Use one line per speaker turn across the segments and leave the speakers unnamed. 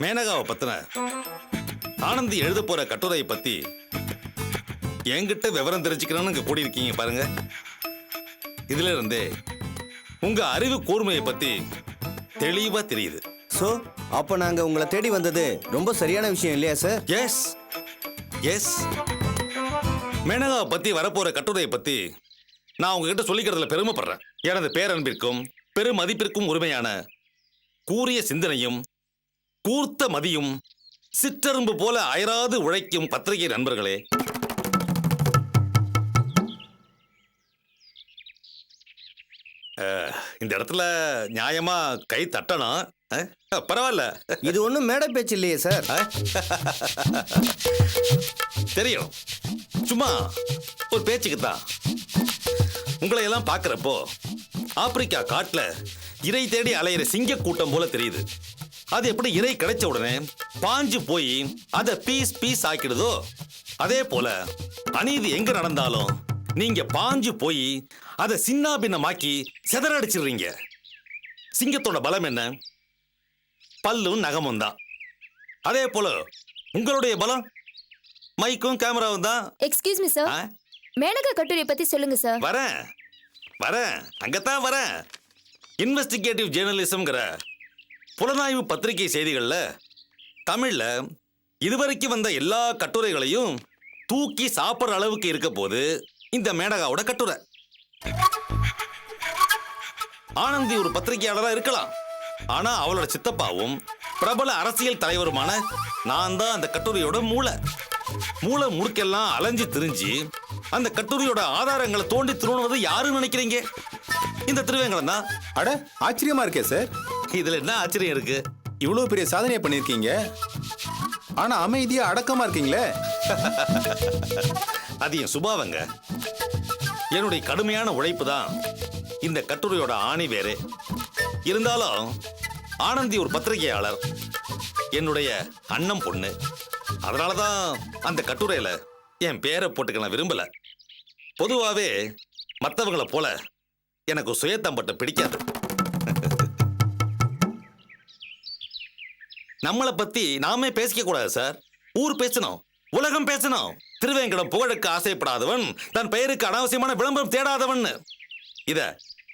மேனகாவை பத்தின ஆனந்தி எழுத போற கட்டுரையை பத்தி என்கிட்ட விவரம் தெரிஞ்சுக்கணும்னு இங்க கூடியிருக்கீங்க பாருங்க. இதுல இருந்தே உங்க அறிவு கூர்மையை பத்தி தெளிவா தெரியுது.
சோ அப்ப நாங்க உங்களை தேடி வந்தது ரொம்ப சரியான விஷயம் இல்லையா சார்?
S S. மேனகாவை பத்தி வரப்போற கட்டுரையை பத்தி நான் உங்ககிட்ட சொல்லிக்கிறதுல பெருமைப்படுறேன். எனது பேரன்பிற்கும் பெருமதிப்பிற்கும் உரிமையான கூரிய சிந்தனையும் கூர்த்த மதியும் சிற்றரும்பு போல அயராது உழைக்கும் பத்திரிகை நண்பர்களே, இந்த இடத்துல நியாயமா கை தட்டணும். பரவாயில்ல,
இது ஒன்றும் மேடை பேச்சு இல்லையே சார்.
தெரியும், சும்மா ஒரு பேச்சுக்கு தான். உங்களை எல்லாம் பார்க்குறப்போ ஆப்பிரிக்கா காட்டுல இறை தேடி அலையிற சிங்க கூட்டம் போல தெரியுது. அது எப்படி இறை கிடைச்ச உடனே பாஞ்சு போய் அதை பீஸ் பீஸ் ஆக்கிடுதோ, அதே போல அநீதி எங்க நடந்தாலும் நீங்க பாஞ்சு போய் அதை சின்ன பின்னமாக்கி செதறடிச்சிடுறீங்க. சிங்கத்தோட பலம் என்ன? பல்லும் நகமும் தான். அதே போல உங்களுடைய பலம் மைக்கும் கேமராவும் தான்.
எக்ஸ்கியூஸ் மீ சார், மேனகா கட்டுரை பத்தி சொல்லுங்க சார்.
வரேன் வரேன், அங்கத்தான் வரேன். இன்வெஸ்டிகேட்டிவ் ஜேர்னலிசம்ங்கிற புலனாய்வு பத்திரிகை செய்திகள்ல தமிழ்ல இதுவரைக்கும் வந்த எல்லா கட்டுரைகளையும் தூக்கி சாப்பிட்ற அளவுக்கு இருக்க போது இந்த மேனகாவோட கட்டுரை. ஆனந்தி ஒரு பத்திரிகையாளரா இருக்கலாம், ஆனா அவளோட சித்தப்பாவும் பிரபல அரசியல் தலைவருமான நான் தான் அந்த கட்டுரையோட மூளை முடுக்கெல்லாம் அலைஞ்சு திரிஞ்சு அந்த கட்டுரையோட ஆதாரங்களை தோண்டி திருணுவது யாருன்னு நினைக்கிறீங்க? இந்த திருவேங்கடம் தான்.
அட, ஆச்சரியமா இருக்கே சார்.
இதுல என்ன ஆச்சரியம் இருக்கு?
இவ்வளவு பெரிய சாதனையை பண்ணிருக்கீங்க, ஆனா அமைதியா அடக்கமா இருக்கீங்களே.
அது என் சுபாவங்க. என்னுடைய கடுமையான உழைப்பு தான் இந்த கட்டுரையோட ஆணி வேறு. இருந்தாலும் ஆனந்தி ஒரு பத்திரிகையாளர், என்னுடைய அண்ணன் பொண்ணு. அதனாலதான் அந்த கட்டுரையில என் பேரை போட்டுக்க நான் விரும்பல. பொதுவாகவே மற்றவங்களை போல எனக்கு சுயத்தம்பட்ட பிடிக்காது. நம்மளை பத்தி நாமே பேசிக்க கூடாது சார். ஊர் பேசணும், உலகம் பேசணும். திருவேங்கடம் புகழுக்கு ஆசைப்படாதவன், தன் பெயருக்கு அனாவசியமான விளம்பரம் தேடாதவன். இத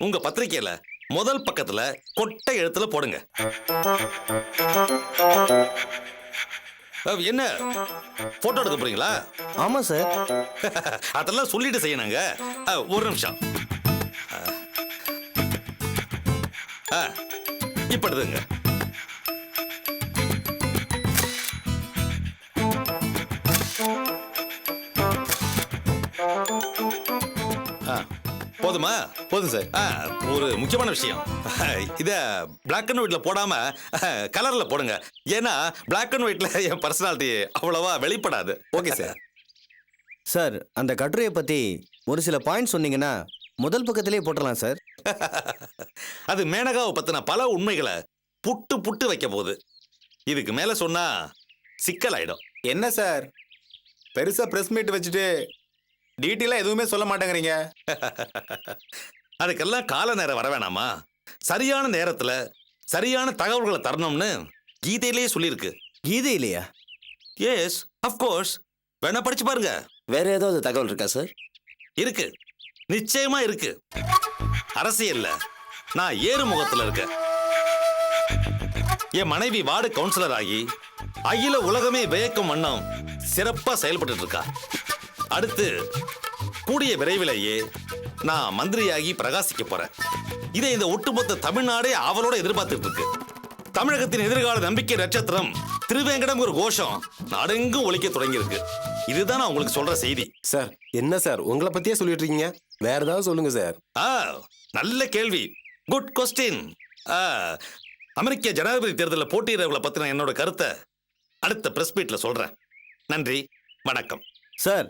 உங்க பத்திரிகையில முதல் பக்கத்துல கொட்டை எழுத்துல போடுங்க. என்ன போட்டோ எடுக்க போறீங்களா?
ஆமா சார்.
அதெல்லாம் சொல்லிட்டு செய்யணுங்க. ஒரு நிமிஷம். இப்ப எடுத்துங்க. போதுமா?
போதும் சார்.
ஒரு முக்கியமான விஷயம், இத பிளாக் அண்ட் ஒயிட்ல போடாம கலர்ல போடுங்க. ஏன்னா பிளாக் அண்ட் ஒயிட்ல என் பர்சனாலிட்டி அவ்வளவா வெளிப்படாது.
Okay sir.
சார், அந்த கட்டுரையை பத்தி ஒரு சில பாயிண்ட் சொன்னீங்கன்னா முதல் பக்கத்திலே போட்டுடலாம் சார்.
அது மேனகாவை பத்தின பல உண்மைகளை புட்டு புட்டு வைக்க போகுது. இதுக்கு மேல சொன்னா சிக்கலாயிடும்.
என்ன சார், பெருசா பிரஸ் மீட் வச்சுட்டு டீட்டெயிலா எதுவுமே சொல்ல மாட்டேங்கிறீங்க?
அதுக்கெல்லாம் கால நேரம் வர வேணாமா? சரியான நேரத்துல சரியான தகவல்களை தரணும்னு கீதையிலேயே சொல்லியிருக்கு.
கீதையிலையா?
Yes, of course. வேணா படிச்சு பாருங்க.
வேற ஏதாவது தகவல் இருக்கா சார்?
இருக்கு, நிச்சயமா இருக்கு. அரசியல்ல நான் ஏறுமுகத்துல இருக்கேன். என் மனைவி வார்டு கவுன்சிலர் ஆகி அகில உலகமே வியக்கும் வண்ணம் சிறப்பா செயல்பட்டு இருக்கா. அடுத்து கூடிய விரைவிலேயே நான் மந்திரியாகி பிரகாசிக்க போறேன். இதை இந்த ஒட்டுமொத்த தமிழ்நாடே அவளோட எதிர்பார்த்துட்டு இருக்கு. தமிழகத்தின் எதிர்கால நம்பிக்கை நட்சத்திரம் திருவேங்கடம் ஒரு கோஷம் நாடெங்கும் ஒலிக்க தொடங்கி இருக்கு. இதுதான் நான் உங்களுக்கு சொல்ற செய்தி.
சார், என்ன சார் உங்களை பத்தியே சொல்லிட்டு இருக்கீங்க? வேற ஏதாவது சொல்லுங்க சார்.
நல்ல கேள்வி, குட் கொஸ்டின். அமெரிக்க ஜனாதிபதி தேர்தலில் போட்டியிடவங்களை பத்தின என்னோட கருத்தை அடுத்த பிரஸ் மீட்ல சொல்றேன். நன்றி, வணக்கம்.
சார்,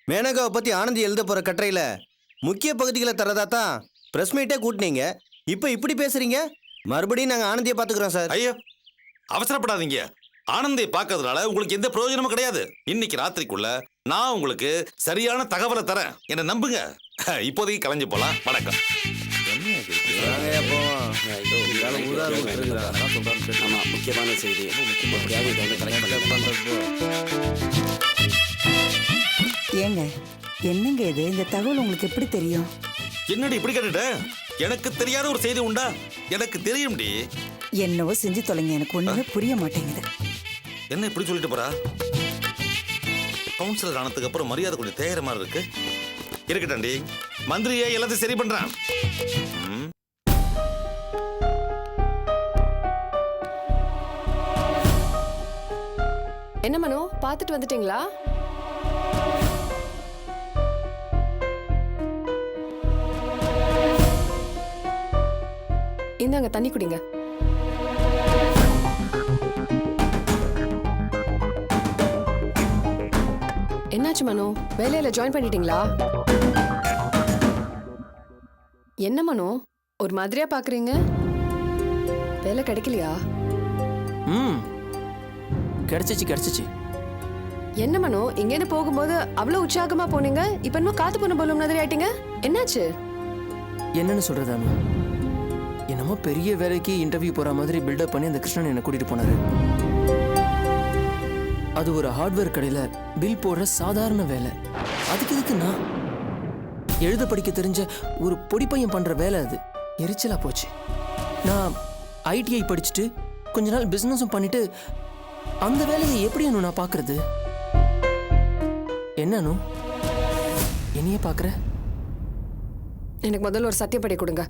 மேனகாவை பத்தி ஆனந்தி எழுத போற கட்டுரையில முக்கிய பகுதிகளை தரதா தான் பிரஸ் மீட்டே கூட்டினீங்க. இப்ப இப்படி பேசுறீங்க. மறுபடியும் நாங்க ஆனந்தியை பாத்துக்கிறோம் சார்.
ஐயோ, அவசரப்படாதீங்க. ஆனந்தியை பார்க்கறதுனால உங்களுக்கு எந்த பிரயோஜனமும் கிடையாது. இன்னைக்கு ராத்திரிக்குள்ள நான் உங்களுக்கு சரியான தகவலை தரேன். என்ன நம்புங்க. இப்போதைக்கு கலைஞ்சு போலாம். வணக்கம்.
வாங்கய்யா, போவோம். இதனால ஊதார் விட்டுருக்குறான். அதான் சொல்றான்னு சொல்லி.
ஆமா, முக்கியமான செய்தி. எப்படியாவது இதை வந்து collect
கலெக்ட் பண்றப்போ
ஏங்க என்னங்க இது? இந்த தகவல் உங்களுக்கு எப்படி தெரியும்?
என்னடி இப்படி கேட்டுட்ட? எனக்கு தெரியாத ஒரு செய்தி உண்டா? எனக்கு தெரியும்டி.
என்னவோ செஞ்சு தொலைங்க, எனக்கு ஒண்ணுமே புரிய மாட்டேங்குது.
என்ன இப்படி சொல்லிட்டு போறா? கவுன்சிலர் ஆனதுக்கு அப்புறம் மரியாதை கொஞ்சம் தேகிற மாதிரி இருக்கு. இருக்கட்டாண்டி, மந்திரியே எல்லாத்தையும் சரி பண்றான்.
என்ன மனோ, பார்த்துட்டு வந்துட்டீங்களா? இந்தாங்க தண்ணி குடிங்க. என்னாச்சு மனோ, வேலையில ஜாயின் பண்ணிட்டீங்களா? என்ன மனோ, ஒரு மாதிரியா பாக்குறீங்க? வேலை கிடைக்கலையா?
கிடைச்சிச்சு.
என்ன மனோ, இங்கேருந்து போகும்போது அவ்வளவு உற்சாகமா போனீங்க, இப்ப இன்னும் காத்து போன போலும் மாதிரி ஆயிட்டீங்க. என்னாச்சு?
என்னன்னு சொல்றது அனு? என்னமோ பெரிய வேலைக்கு இன்டர்வியூ போற மாதிரி பில்டப் பண்ணி அந்த கிருஷ்ணன் என்ன கூட்டிட்டு போனாரு. அது ஒரு ஹார்ட்வேர் கடையில பில் போடுற சாதாரண வேலை. அதுக்கு எதுக்கு நான் எழுத படிக்க தெரிஞ்ச ஒரு பொடி பையன் பண்ற வேலை? அது எரிச்சலா போச்சு. நான் ஐடிஐ படிச்சுட்டு கொஞ்ச நாள் பிசினஸும் பண்ணிட்டு அந்த வேலையை எப்படி அனு நான் பாக்குறது? என்னன்னு என்னையே பாக்குற?
எனக்கு முதல்ல ஒரு சத்தியம் பண்ணி கொடுங்க.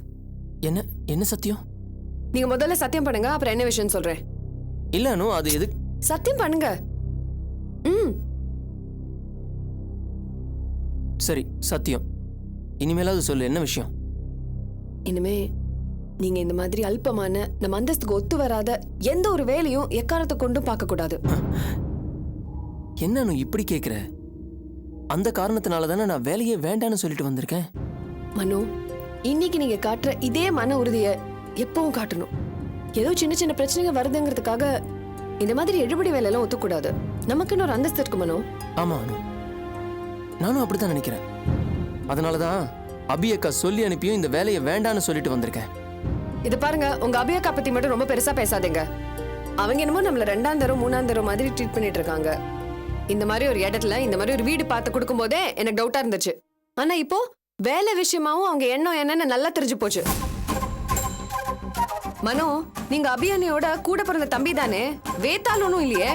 என்ன என்ன சத்தியம்?
நீங்க முதல்ல சத்தியம் பண்ணுங்க, அப்புறம் என்ன விஷயம் சொல்றேன்.
இல்ல அனு, அது எது?
சத்தியம் பண்ணுங்க.
சரி, சத்தியம். இனிமேலாவது சொல்லு, என்ன விஷயம்?
இனிமே நீங்க இந்த மாதிரி அல்பமான நம்ம அந்தஸ்துக்கு ஒத்து வராத எந்த ஒரு வேலையும் எக்காரத்தை கொண்டும் பார்க்க கூடாது.
என்ன அனு இப்படி கேக்குற? அந்த காரணத்தினால தானே நான் வேலையே வேண்டான்னு சொல்லிட்டு வந்திருக்கேன்.
மனு, இன்னைக்கு நீங்க காட்டுற இதே மன உறுதியை எப்பவும் காட்டணும். ஏதோ சின்ன சின்ன பிரச்சனைங்க வருதுங்கிறதுக்காக இந்த மாதிரி எடுபடி வேலையெல்லாம் ஒத்துக்கூடாது. நமக்குன்னு ஒரு அந்தஸ்து இருக்கு மனு.
ஆமா அனு, நானும் அப்படித்தான் நினைக்கிறேன். அதனாலதான் அபி அக்கா சொல்லி அனுப்பியும் இந்த வேலையை வேண்டான்னு சொல்லிட்டு வந்திருக்கேன்.
இது பாருங்க, உங்க அபியக்கா பத்தி மட்டும் ரொம்ப பெருசா பேசாதீங்க. அவங்க என்னமோ நம்மள 2ஆம் தரம் 3ஆம் தரம் மாதிரி ட்ரீட் பண்ணிட்டு இருக்காங்க. இந்த மாதிரி ஒரு இடத்துல இந்த மாதிரி ஒரு வீடு பார்த்து கொடுக்கும் போதே எனக்கு டவுட்டா இருந்துச்சு. ஆனா இப்போ வேலை விஷயமாவும் அவங்க எண்ணம் என்னன்னு நல்லா தெரிஞ்சு போச்சு. மனோ, நீங்க அபியானியோட கூட பிறந்த தம்பி தானே, வேத்தாலும் இல்லையே.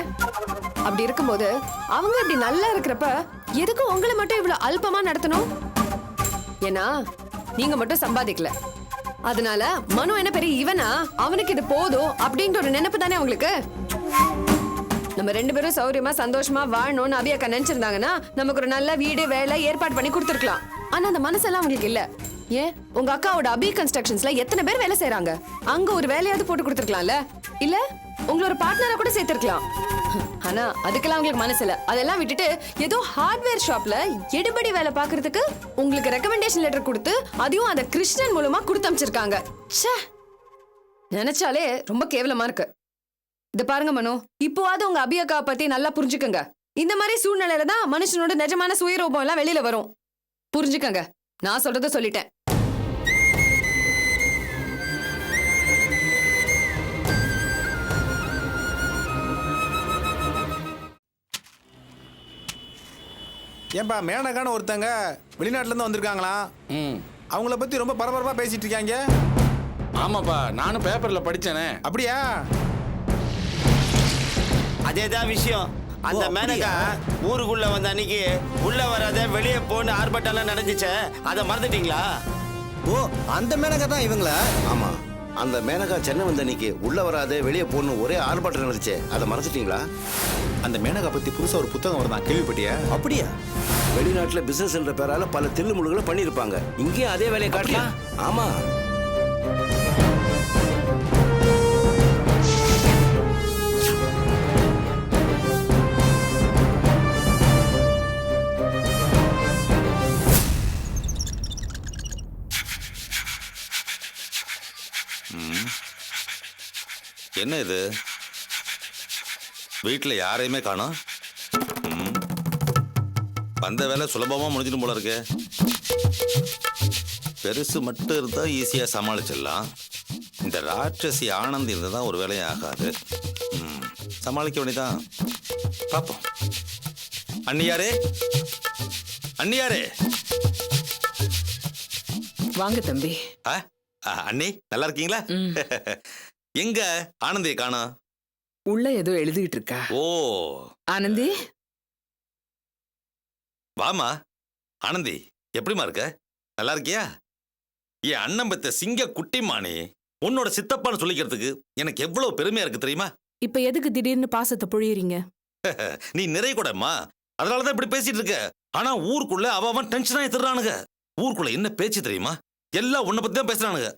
அப்படி இருக்கும்போது அவங்க இப்படி நல்லா இருக்கிறப்ப எதுக்கு உங்களை மட்டும் இவ்வளவு அல்பமா நடத்தணும்? ஏன்னா நீங்க மட்டும் சம்பாதிக்கல, அதனால மனு என்ன பெரிய இவனா, அவனுக்கு இது போதும் அப்படின்ற ஒரு நினைப்பு தானே அவங்களுக்கு. நம்ம 2 பேரும் சௌரியமா சந்தோஷமா வாழணும்னு அபியக்கா நினைச்சிருந்தாங்கன்னா நமக்கு ஒரு நல்ல வீடு வேலை ஏற்பாடு பண்ணி கொடுத்துருக்கலாம். ஆனா அந்த மனசெல்லாம் அவங்களுக்கு இல்ல. ஏன், உங்க அக்காவோட அபி கன்ஸ்ட்ரக்ஷன்ஸ்ல எத்தனை பேர் வேலை செய்யறாங்க? அங்க ஒரு வேலையாவது போட்டு கொடுத்துருக்கலாம்ல, இல்ல உங்களோட பார்ட்னரா கூட சேர்த்திருக்கலாம். ஆனா அதுக்கெல்லாம் உங்களுக்கு மனசு இல்ல. அதெல்லாம் விட்டுட்டு ஏதோ ஹார்ட்வேர் ஷாப்ல எடுபடி வேலை பாக்குறதுக்கு உங்களுக்கு ரெக்கமெண்டேஷன் லெட்டர் கொடுத்து அதையும் அந்த கிருஷ்ணன் மூலமா கொடுத்து அமைச்சிருக்காங்க. நினைச்சாலே ரொம்ப கேவலமா இருக்கு. இத பாருங்க மனோ, இப்போவாது உங்க அபியக்கா பத்தி நல்லா புரிஞ்சுக்கங்க. இந்த மாதிரி சூழ்நிலையில தான் மனுஷனோட நிஜமான சுயரூபம் எல்லாம் வெளியில வரும். புரிஞ்சுக்கங்க, நான் சொல்றத சொல்லிட்டேன்.
ஏன்பா மேனகான ஒருத்தங்க வெளிநாட்டுல இருந்து வந்திருக்காங்களாம். அவங்கள பத்தி ரொம்ப பரபரப்பா பேசிட்டு இருக்காங்க.
ஆமாப்பா, நானும் பேப்பர்ல படிச்சேனே.
அப்படியா?
அதேதான் விஷயம். அந்த மேனகா ஊருக்குள்ள வந்த அன்னைக்கு உள்ள வராத வெளியே போன்னு ஆர்ப்பாட்டம் நடந்துச்சே, அதை மறந்துட்டீங்களா?
ஓ, அந்த மேனகா தான் இவங்களா?
ஆமா, அந்த மேனகா சென்னை வந்த அன்னைக்கு உள்ள வராத வெளியே போன்னு ஒரே ஆர்ப்பாட்டம் நடந்துச்சே, அதை மறந்துட்டீங்களா?
அந்த மேனகா பத்தி புதுசா ஒரு புத்தகம் வருதான், கேள்விப்பட்டியா?
அப்படியா?
வெளிநாட்டுல பிசினஸ் என்ற பேரால பல தில்லு முழுகளை பண்ணிருப்பாங்க. இங்கேயும் அதே வேலையை காட்டலாம். ஆமா.
என்ன இது? வீட்டில் யாரையுமே காணோம். வந்த வேலை சுலபமா முடிஞ்சிடும் போல இருக்கு. பெருசு மட்டும் இருந்தா ஈஸியா சமாளிச்சிடலாம். இந்த ராட்சசி ஆனந்தி இருந்தா ஒரு வேலையும் ஆகாது. சமாளிக்க வேண்டியதான். பாப்போம். அண்ணியாரே, அண்ணியாரே.
வாங்க தம்பி.
அண்ணி நல்லா இருக்கீங்களா? எங்க ஆனந்தியை காணோம்?
உள்ள ஏதோ எழுதிட்டு இருக்கா.
ஓ
ஆனந்தி,
வாமா. ஆனந்தி எப்படிமா இருக்க? நல்லா இருக்கியா? என் அண்ணன் பெத்த சிங்க குட்டிமானே, உன்னோட சித்தப்பான்னு சொல்லிக்கிறதுக்கு எனக்கு எவ்வளவு பெருமையா இருக்கு தெரியுமா?
இப்ப எதுக்கு திடீர்னு பாசத்தை பொழியறீங்க?
நீ நிறைய கூடம்மா, அதனாலதான் இப்படி பேசிட்டு இருக்க. ஆனா ஊருக்குள்ள அவன் டென்ஷன் ஆகி தர்றானுங்க. ஊருக்குள்ள என்ன பேச்சு தெரியுமா? எல்லாம் உன்னை பத்தி தான் பேசுறானுங்க.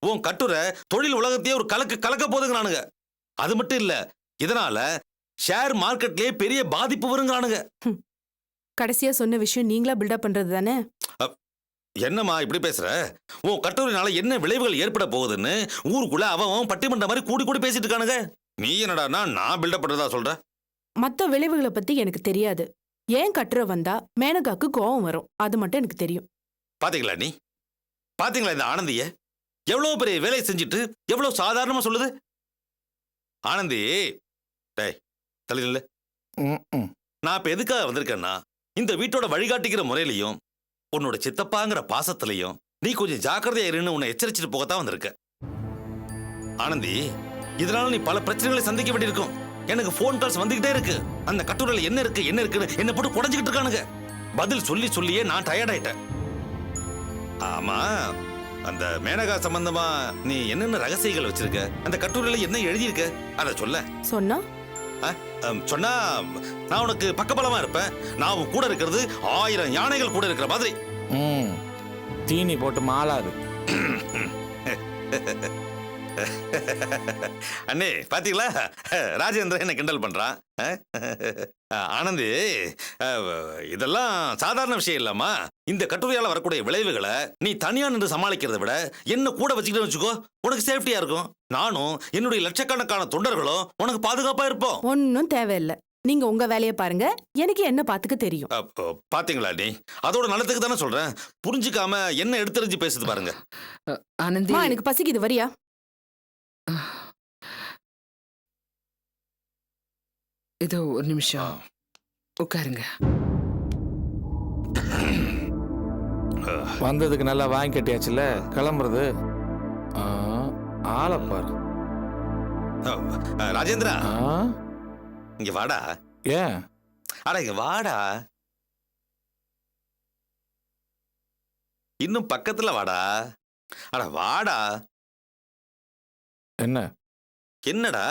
உன் கட்டுரை தொழில் உலகத்தையே ஒரு கலக்க போதுங்கிறானுங்க. அது மட்டும் இல்ல, இதனால ஷேர் மார்க்கெட்லயே பெரிய பாதிப்பு வருங்கிறானுங்க.
கடைசியா சொன்ன விஷயம் நீங்களா பில்டப் பண்றது தானே?
என்னம்மா இப்படி பேசுற? உன் கட்டுரைனால என்ன விளைவுகள் ஏற்பட போகுதுன்னு ஊருக்குள்ள அவன் பட்டிமன்ற மாதிரி கூடி பேசிட்டு இருக்கானுங்க. நீ என்னடானா நான் பில்டப் பண்றதா சொல்ற?
மத்த விளைவுகளை பத்தி எனக்கு தெரியாது. ஏன் கட்டுரை வந்தா மேனகாக்கு கோவம் வரும், அது மட்டும் எனக்கு தெரியும்.
பாத்தீங்களா நீ? பாத்தீங்களா இந்த ஆனந்திய எவ்வளவு பெரிய வேலையை செஞ்சுட்டு எவ்வளவு சாதாரணமா சொல்லுது? ஆனந்தி, டேய் தள்ளி நில்லு. நான் இப்ப எதுக்காக வந்திருக்கேன்னா, இந்த வீட்டோட வழிகாட்டிக்கிற முறையிலையும் உன்னோட சித்தப்பாங்கிற பாசத்திலையும் நீ கொஞ்சம் ஜாக்கிரதையா இருன்னு உன்னை எச்சரிச்சுட்டு போகத்தான் வந்திருக்க. ஆனந்தி, இதனால நீ பல பிரச்சனைகளை சந்திக்க வேண்டியிருக்கும். எனக்கு போன் கால்ஸ் வந்துகிட்டே இருக்கு. அந்த கட்டுரையில என்ன இருக்குன்னு என்ன போட்டு குடைஞ்சுக்கிட்டு இருக்கானுங்க. பதில் சொல்லியே நான் டயர்ட் ஆயிட்டேன். ஆமா, அந்த மேனகா சம்பந்தமா நீ என்னென்ன ரகசியங்கள் வச்சிருக்க? அந்த கட்டுரையில என்ன எழுதியிருக்க? அத சொல்ல.
சொன்னா
சொன்னா நான் உனக்கு பக்கபலமா இருப்பேன். நான் உன் கூட இருக்கிறது 1000 யானைகள் கூட இருக்கிற மாதிரி.
தீனி போட்டு மாளாது.
அண்ணே பாத்தீங்களா, ராஜேந்திரன் என்ன கிண்டல் பண்றான். ஆனந்தி, இதெல்லாம் சாதாரண விஷயம் இல்லம்மா. இந்த கட்டுரையால வரக்கூடிய விளைவுகளை நீ தனியா நின்று சமாளிக்கிறத விட என்ன கூட வச்சுக்கிட்டு வச்சுக்கோ, உனக்கு சேஃப்டியா இருக்கும். நானும் என்னுடைய லட்சக்கணக்கான தொண்டர்களும் உனக்கு பாதுகாப்பா இருப்போம்.
ஒன்னும் தேவையில்லை, நீங்க உங்க வேலையை பாருங்க. எனக்கு என்ன பாத்துக்க தெரியும்.
பாத்தீங்களா நீ? அதோட நல்லதுக்கு தானே சொல்றேன். புரிஞ்சுக்காம என்ன எடுத்தறிஞ்சு பேசுது பாருங்க.
ஆனந்தி, எனக்கு பசிக்குது, வரியா? இதோ ஒரு நிமிஷம் உட்காருங்க.
வந்ததுக்கு நல்லா வாங்கி கட்டியாச்சுல, கிளம்புறது. ஆளப்பாரு.
ராஜேந்திரா, இங்க வாடா.
ஏன்?
அட இங்க வாடா. இன்னும் பக்கத்துல வாடா. அட வாடா.
என்ன?
என்னடா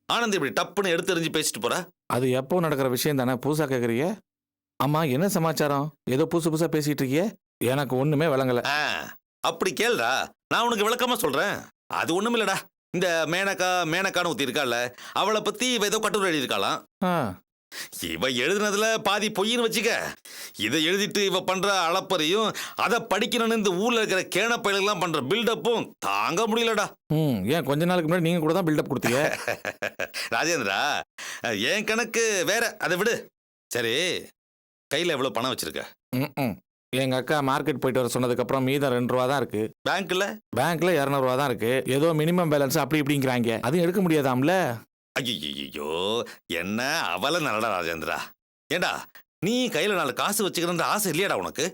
ஆனந்த் இப்படி டப்புன்னு எடுத்தறிஞ்சு பேசிட்டு போற?
அது எப்போ நடக்கிற விஷயம் தானே, புதுசா கேக்குறீங்க? ஆமா, என்ன சமாச்சாரம்? ஏதோ புதுசா பேசிட்டு இருக்கியே, எனக்கு ஒண்ணுமே விளங்கல.
அப்படி கேளுடா, நான் உனக்கு விளக்கமா சொல்றேன். அது ஒண்ணும் இல்லடா. இந்த மேனகான்னு ஒருத்தி இருக்கால, அவளை பத்தி இவ ஏதோ கட்டுரை எழுதியிருக்காளாம். இவ எழுதுனதுல பாதி பொய்ன்னு வச்சுக்க. இதை எழுதிட்டு இவ பண்ற அளப்பறையும் அதை படிக்கணும்னு இந்த ஊர்ல இருக்கிற கேன பயலெல்லாம் பண்ற பில்டப்பும் தாங்க முடியலடா.
ஏன் கொஞ்ச நாளுக்கு முன்னாடி நீங்க கூட தான் பில்டப் கொடுத்தீங்க.
ராஜேந்திரா, என் கணக்கு வேற, அதை விடு. சரி, கையில எவ்வளவு பணம் வச்சிருக்க?
எங்க அக்கா மார்க்கெட் போயிட்டு வர சொன்னதுக்கு அப்புறம் மீதம் 2 ரூபா தான் இருக்கு.
பேங்க்ல
200 ரூபா தான் இருக்கு. ஏதோ மினிமம் பேலன்ஸ் அப்படி இப்படிங்கிறாங்க, அதையும் எடுக்க முடியாதாம்ல.
ஐயோ, என்ன அவல நல்லடா ராஜேந்திரா. ஏண்டா நீ கையில 4 காசு வச்சுக்கிற ஆசை இல்லையாடா உனக்கு?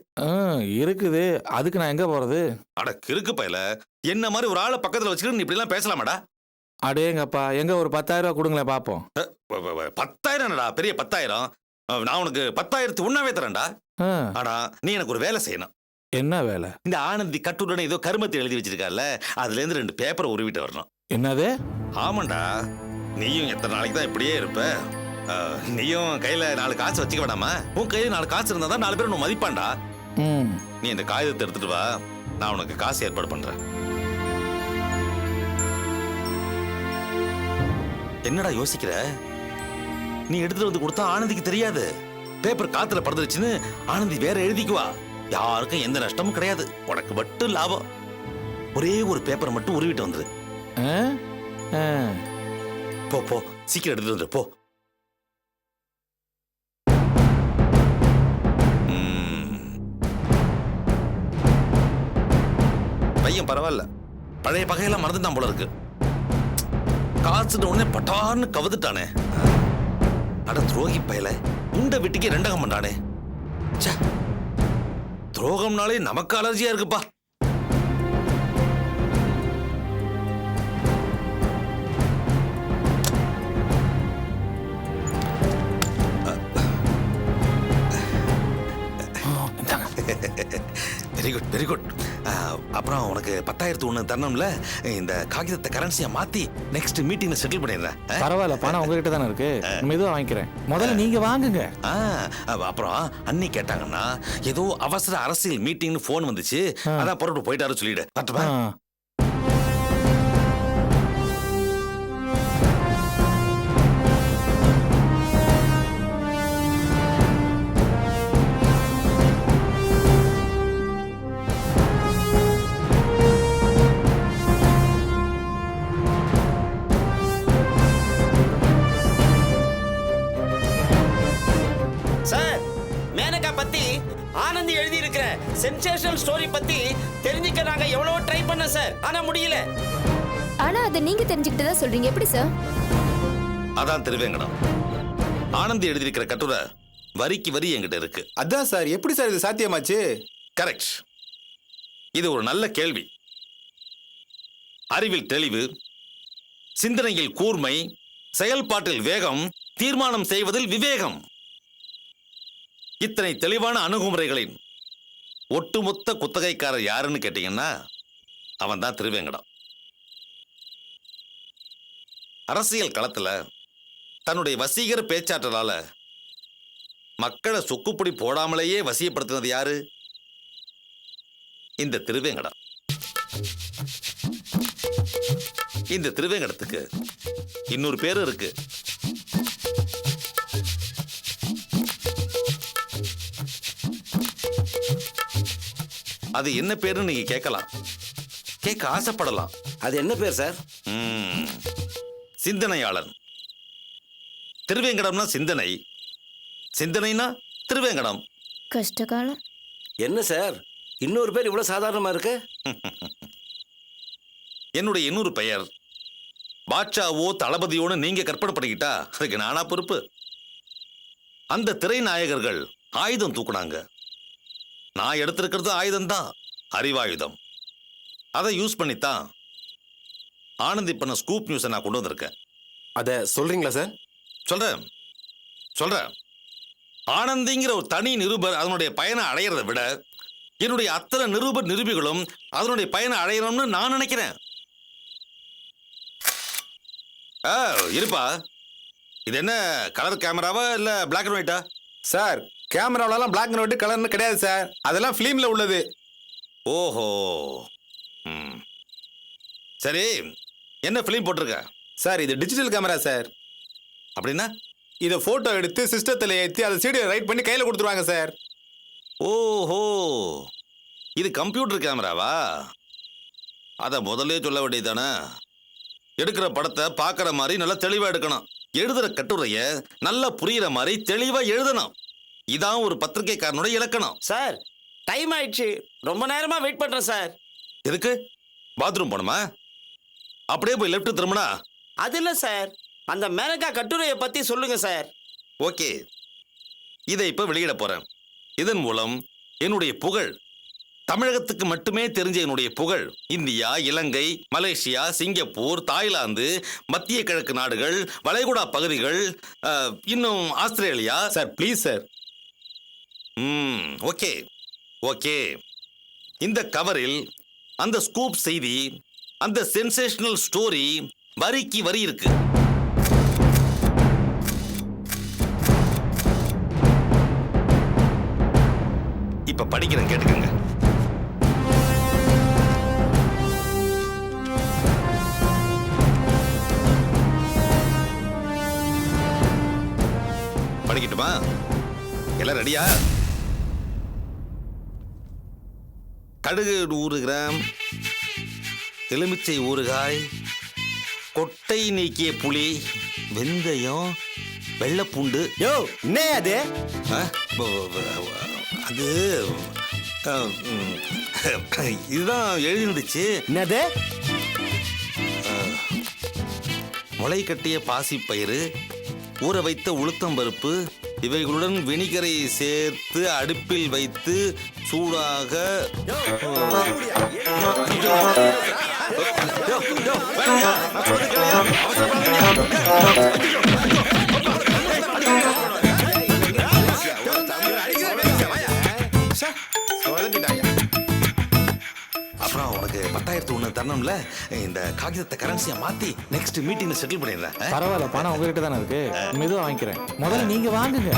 இருக்குது, அதுக்கு நான் எங்க போறது?
அட கிறுக்கு பயல, என்ன மாதிரி ஒரு ஆளை பக்கத்துல வச்சுக்கிட்டு நீ இப்படி எல்லாம் பேசலாமாடா?
அடேங்கப்பா, எங்க ஒரு 10,000 ரூபா கொடுங்களேன் பாப்போம்.
10,000 என்னடா பெரிய 10,000? நான் உனக்கு 10,000 தரேன்டா. ஆனா நீ எனக்கு ஒரு வேலை செய்யணும்.
என்ன வேலை?
இந்த ஆனந்தி கட்டுரை ஏதோ கருமத்தை எழுதி வச்சிருக்கால, அதுல இருந்து 2 பேப்பரை உருவிட்டு வரணும்.
என்னது?
ஆமாண்டா, நீயும் எத்தனை நாளைக்கு தான் இப்படியே இருப்ப? நீயும் கையில 4 காசு வச்சுக்க வேணாமா? உன் கையில 4 காசு இருந்தா தான் 4 பேர் உன்னை மதிப்பான்டா. நீ இந்த காகிதத்தை எடுத்துட்டு வா, நான் உனக்கு காசு ஏற்பாடு பண்றேன். என்னடா யோசிக்கிற? நீ எடுத்துட்டு வந்து கொடுத்தா ஆனந்திக்கு தெரியாது. பேப்பர் காத்துல படுத்துருச்சுன்னு ஆனந்தி வேற எழுதிக்குவா. யாருக்கும் எந்த நஷ்டமும் கிடையாது, உனக்கு மட்டும் லாபம். ஒரே ஒரு பேப்பர் மட்டும் உருவிட்டு வந்துரு. போ போ, சீக்கிரம் எடுத்துட்டு வந்துரு போ. பையன் பரவாயில்ல, பழைய பகையெல்லாம் மறந்துட்டான் போல இருக்கு. காசுட்ட உடனே பட்டான்னு கவுதுட்டானே. அட துரோகி பயல, உண்ட வீட்டுக்கே ரெண்டகம் பண்ணானே. ச்சே, துரோகம்னாலே நமக்கு அலர்ஜியா இருக்குப்பா. Very good very good. அப்புறம் உனக்கு 10,000 தரணும்ல, இந்த காகிதத்தை கரன்சியா மாத்தி நெக்ஸ்ட் மீட்டிங்ல செட்டில் பண்ணிடுறேன்.
பரவாயில்ல, பணம் உங்ககிட்ட தானே இருக்கு, மெதுவா வாங்கிக்கிறேன். முதல்ல நீங்க வாங்குங்க.
அப்புறம் அண்ணி கேட்டாங்கன்னா ஏதோ அவசர அரசியல் மீட்டிங்னு போன் வந்துச்சு, அதான் புறப்பட்டு போயிட்டாரு சொல்லிடு. வரட்டுமா?
சார், மேனகா பத்தி ஆனந்தி எழுதி இருக்கிற சென்சேஷனல் ஸ்டோரி பத்தி தெரிஞ்சுக்க நாங்க எவ்வளவு ட்ரை பண்ண சார், ஆனா முடியல.
ஆனா அதை நீங்க தெரிஞ்சுக்கிட்டு தான் சொல்றீங்க, எப்படி சார்?
அதான் திருவேங்கடம், ஆனந்தி எழுதியிருக்கிற கட்டுரை வரிக்கு வரி என்கிட்ட இருக்கு.
அதான் சார், எப்படி சார் இது சாத்தியமாச்சு?
கரெக்ட். இது ஒரு நல்ல கேள்வி. அறிவில் தெளிவு, சிந்தனையில் கூர்மை, செயல்பாட்டில் வேகம், தீர்மானம் செய்வதில் விவேகம். இத்தனை தெளிவான அணுகுமுறைகளின் ஒட்டுமொத்த குத்தகைக்காரர் யாருன்னு கேட்டீங்கன்னா அவன் தான் திருவேங்கடம். அரசியல் களத்துல தன்னுடைய வசீகர பேச்சாற்றலால மக்களை சொக்குப்படி போடாமலேயே வசியப்படுத்தினது யாரு? இந்த திருவேங்கடம். இந்த திருவேங்கடத்துக்கு இன்னொரு பேரு இருக்கு. அது என்ன பேருன்னு நீங்க கேட்கலாம், கேட்க ஆசைப்படலாம்.
அது என்ன பேர் சார்?
சிந்தனையாளன். திருவேங்கடம்னா சிந்தனை, சிந்தனைனா திருவேங்கடம்.
கஷ்டகாலம்.
என்ன சார், இன்னொரு பேர் இவ்வளவு சாதாரணமா இருக்கு?
என்னுடைய இன்னொரு பெயர் பாட்சாவோ தளபதியோன்னு நீங்க கற்பனை பண்ணிக்கிட்டா அதுக்கு நானா பொறுப்பு. அந்த திரை நாயகர்கள் ஆயுதம் தூக்குனாங்க, நான் எடுத்திருக்கிறது ஆயுதம் தான், அறிவாயுதம். அதை யூஸ் பண்ணித்தான் ஆனந்தி பண்ண ஸ்கூப் நியூஸை நான் கொண்டு வந்திருக்கேன்.
அதை சொல்றீங்களா சார்?
சொல்றேன். ஆனந்திங்கிற ஒரு தனி நிருபர் அதனுடைய பயனை அடையிறதை விட என்னுடைய அத்தனை நிருபர் நிருபிகளும் அதனுடைய பயனை அடையணும்னு நான் நினைக்கிறேன். இருப்பா, இது என்ன கலர் கேமராவா இல்ல பிளாக் அண்ட் ஒயிட்டா?
சார், கேமராவிலலாம் பிளாக் அண்ட் ஒயிட் கலர்னு கிடையாது சார், அதெல்லாம் ஃபிலிம்ல உள்ளது.
ஓஹோ, சரி, என்ன ஃபிலிம் போட்டிருக்க?
சார், இது டிஜிட்டல் கேமரா சார்.
அப்படின்னா
இதை போட்டோ எடுத்து சிஸ்டத்தில் ஏற்றி அதை சீடியை ரைட் பண்ணி கையில் கொடுத்துருவாங்க சார்.
ஓஹோ, இது கம்ப்யூட்டர் கேமராவா? அதை முதல்ல சொல்ல வேண்டியதானே. எடுக்கிற படத்தை பார்க்குற மாதிரி நல்லா தெளிவாக எடுக்கணும், எழுதுகிற கட்டுரையை நல்லா புரிகிற மாதிரி தெளிவாக எழுதணும். இதான் ஒரு பத்திரிகைக்காரனுடைய இலக்கணம்.
சார், டைம் ஆயிடுச்சு, ரொம்ப நேரமா வெயிட் பண்றேன் சார்.
எதுக்கு? பாத்ரூம் போணுமா? அப்படியே போய் லெஃப்ட் திரும்பினா.
அது இல்லை சார், அந்த மேனகா கட்டுரையை பத்தி சொல்லுங்க சார்.
ஓகே, இதை இப்போ வெளியிட போறேன். இதன் மூலம் என்னுடைய புகழ், தமிழகத்துக்கு மட்டுமே தெரிஞ்ச என்னுடைய புகழ் இந்தியா, இலங்கை, மலேசியா, சிங்கப்பூர், தாய்லாந்து, மத்திய கிழக்கு நாடுகள், வளைகுடா பகுதிகள், இன்னும் Australia.
Sir please sir.
Okay okay, இந்த கவரில் அந்த ஸ்கூப் செய்தி, அந்த சென்சேஷனல் ஸ்டோரி வரிக்கு வரி இருக்கு. இப்ப படிக்கிறேன், கேட்டுக்கங்க. படிக்கட்டுமா? எல்லாம் ரெடியா? கடுகு 100 கிராம், எலுமிச்சை ஊறுகாய், கொட்டை நீக்கிய புளி, வெந்தயம், வெள்ளைப்பூண்டு.
யோ, என்ன அது?
அது இதுதான் எழுதிருந்துச்சு.
என்னது?
முளை கட்டிய பாசிப்பயிறு, ஊற வைத்த உளுத்தம்பருப்பு, இவைகளுடன் வினிகரை சேர்த்து அடுப்பில் வைத்து சூடாக அப்புறம் உனக்கு 10,000 தரணும்ல, இந்த காகிதத்தை கரன்சியா மாத்தி நெக்ஸ்ட் மீட்டிங்ல செட்டில் பண்ணிடுறேன்.
பரவாயில்ல, பணம் உங்ககிட்ட தானே இருக்கு, மெதுவா வாங்கிக்கிறேன். முதல்ல நீங்க வாங்குங்க.